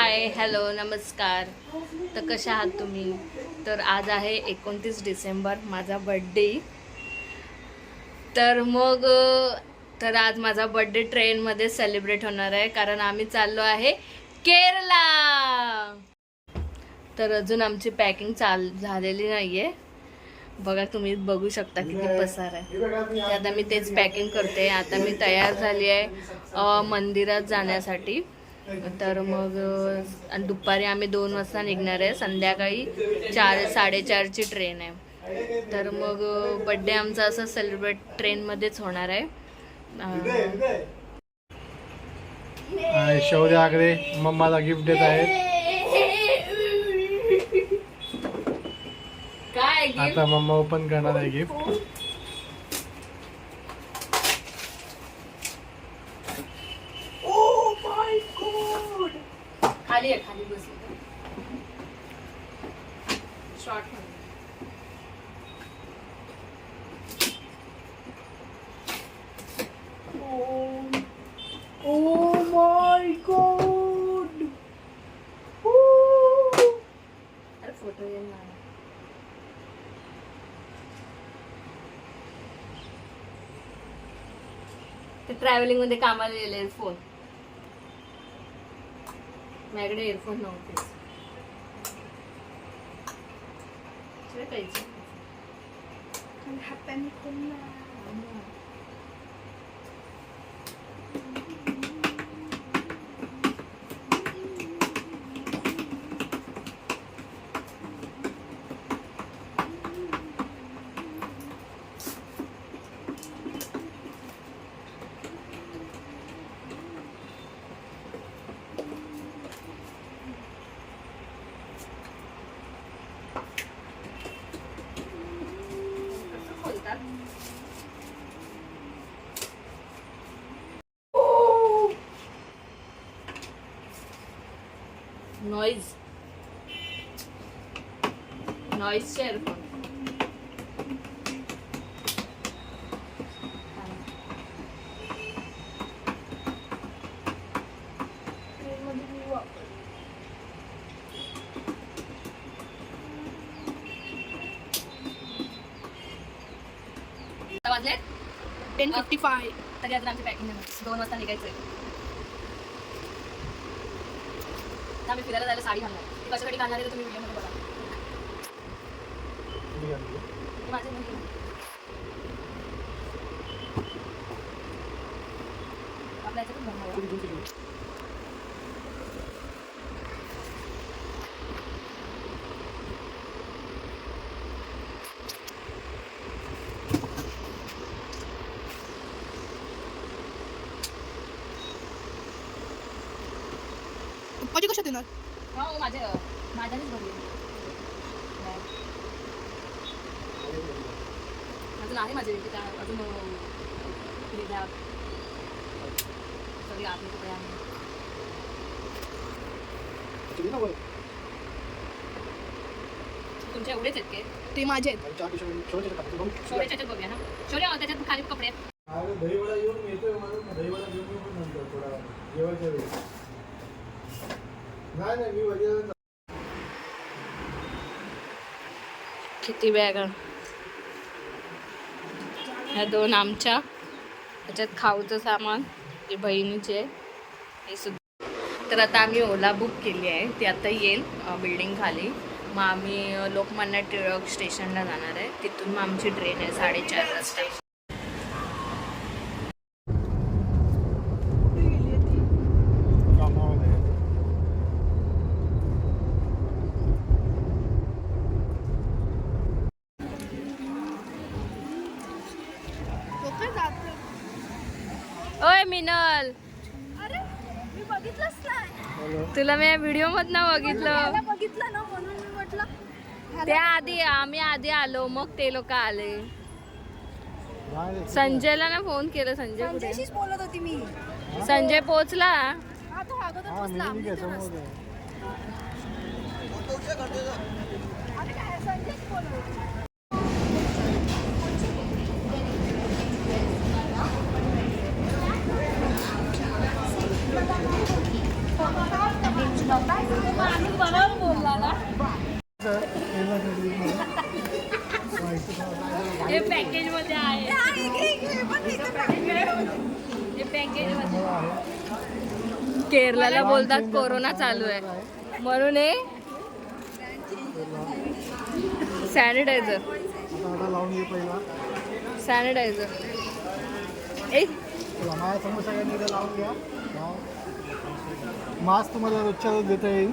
Hi hello नमस्कार. तर कशा आहात तुम्ही? तर आज आहे 29 डिसेंबर, माझा बड्डे. तर आज माझा बड्डे ट्रेनमध्ये सेलिब्रेट होणार आहे, कारण आम्ही चाललो आहे केरला. तर अजून आमची पॅकिंग झालेली नाही आहे. बघा, तुम्ही बघू शकता किती पसार आहे. आता मी तेच पॅकिंग करते. आता मी तयार झाली आहे मंदिरात जाण्यासाठी. तर मग दुपारी आम्ही 2 वाजता निघणार आहे. संध्याकाळी 4-4:30ची ट्रेन आहे. तर मग बड्डे आमचा असं सेलिब्रेट ट्रेनमध्येच होणार आहे. शौर्य आगरे मम्माला गिफ्ट देत आहेत. काय आता मम्मा ओपन करणार आहे गिफ्ट. खाली आहे, खाली बसली शॉर्ट. Oh my god! अरे फोटो येईल ना. ते ट्रॅव्हलिंग मध्ये कामाला गेले एअरफोन. माझ्याकडे एअरफोन नव्हते. Noise earphone. वाजले 10:55. तरी अजून आमची पॅकिंग नाही. 2 वाजता निघायचंय. आम्ही फिरायला जायला साडी घालणार. ती कशासाठी घालणार आहे तुम्ही व्हिडिओमध्ये बघा. माझे मुली आपल्या याच्यातून घालणार. पप्पाची कशात येणार? हो, माझ्यानेच भरली. अजून आहे माझे अजून सगळी आपली कुठे आहे. तुमचे एवढेच आहेत के? ते माझे आहेत. शौर्याच्या याच्यात बघूया ना. शौर्य त्याच्यात खाली कपडे आहेत. किती बॅग? ह्या 2 आमच्या, त्याच्यात खाऊचं सामान, हे बहिणीचे, हे सुद्धा. तर आता आम्ही ओला बुक केली आहे. ती आता येईल बिल्डिंग खाली. मग आम्ही लोकमान्य टिळक स्टेशनला जाणार आहे. तिथून मग आमची ट्रेन आहे 4:30 वाजता. ओय मिनल, अरे मी बघितलंच नाही. तुला मी व्हिडिओ मधनं बघितलं. बघितलं ना, म्हणून मी म्हटलं. त्या आधी आम्ही आलो, मग ते लोक आले. संजयला ना फोन केला. संजय कुठे? संजयशीच बोलत होती मी. संजय पोहोचला. हा, तो अगोदर पोचला. अरे काय, संजयच बोलत होती. माणूस बरोबर बोलला ना. हे पॅकेज मध्ये आहे. हे पॅकेज मध्ये. केरळला बोलतात कोरोना चालू आहे म्हणून हे सॅनिटायझर. लावून घे पहिला. सॅनिटायझर. समोसा लावून घ्या. मास्क तुम्हाला रोजच्या रोज देता येईल.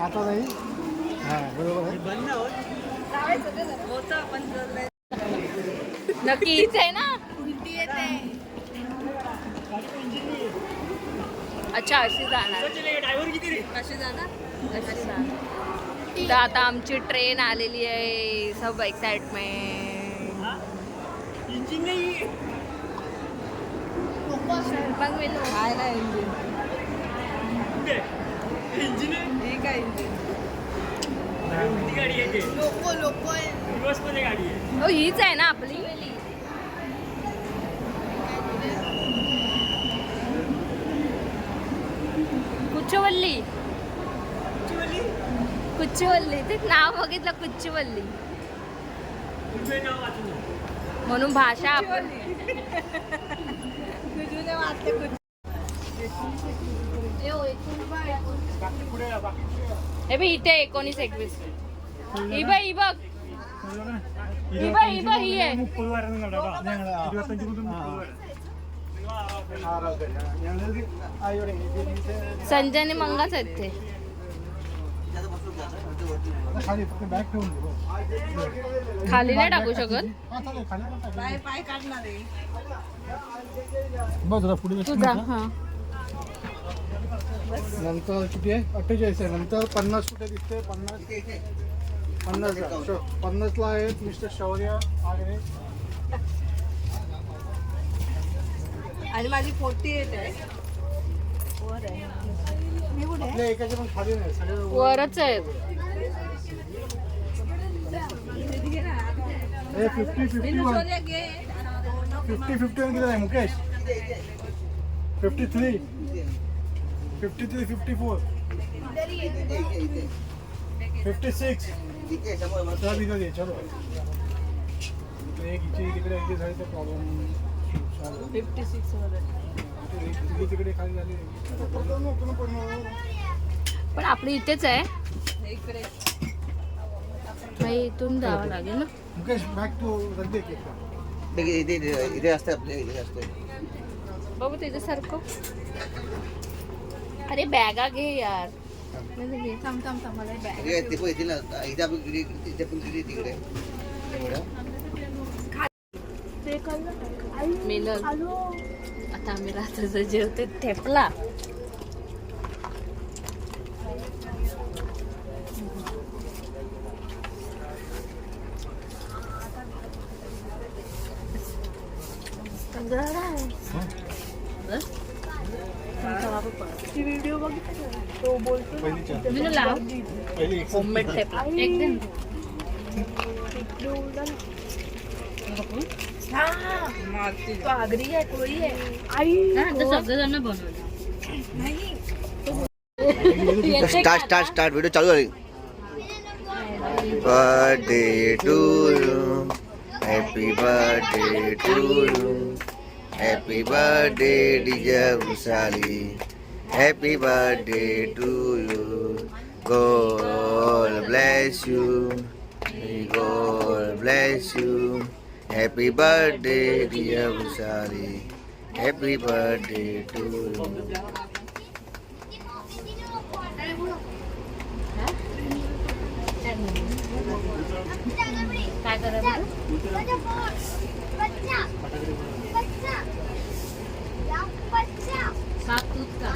आता नाही. हां बरोबर आहे. नक्की हीच आहे ना. अच्छा अशी जाणार. अशी जाणार. तर आता आमची ट्रेन आलेली आहे. सब एक्साइटमेंट. मग मी काय ना इंजिन. हो हीच आहे ना आपली. कुच्चवल्ली. कुच्चवल्ली. ते नाव बघितलं कुच्चवल्ली म्हणून भाषा आपण. हे बघ इथे 19-21. ही बघ ही बघ ही बघ ही बघ ही आहे. संजयने मंगाच आहेत ते. खाली नाही टाकू शकत. तुझा हा नंतर किती आहे 48 आहे. नंतर 50 कुठे दिसते. 50ला आहेत मिस्टर शौर्य आगरे. आणि माझी 48 आहे. आपल्या एकाचे पण खाली नाही सगळे वरच आहेत. 50-51 किती आहे मुकेश. 53 54 56. चला इथं दे. चलो एक तिकडे एक झाली प्रॉब्लेम. 56 तिकडे खाली झाली. पण आपली इथेच आहे. इथून जावं लागेल ना. मुकेश बॅक टू रद्दी इथे असते आपल्या इथे असते. बघू त्याच्यासारखं. अरे बॅगा घे यार. ते पण येतील ना. इथे आपण इथे पण तिकडे मिलन. आता आम्ही रात्रीचं जेवते ठेपला. व्हिडिओ बघितला तो बोलतो लाव. होममेड ठेपला एकदम. तो आगरी आहे कोळी आहे. सगळेजण बनवलं. स्टार्ट व्हिडिओ चालू झाली. Birthday to you. Happy birthday to you. Happy birthday dear Vrushali. Happy birthday to you. God bless you. God bless you. Happy birthday dear Vishali. Happy birthday to you. काय करायचं. साप तूच का.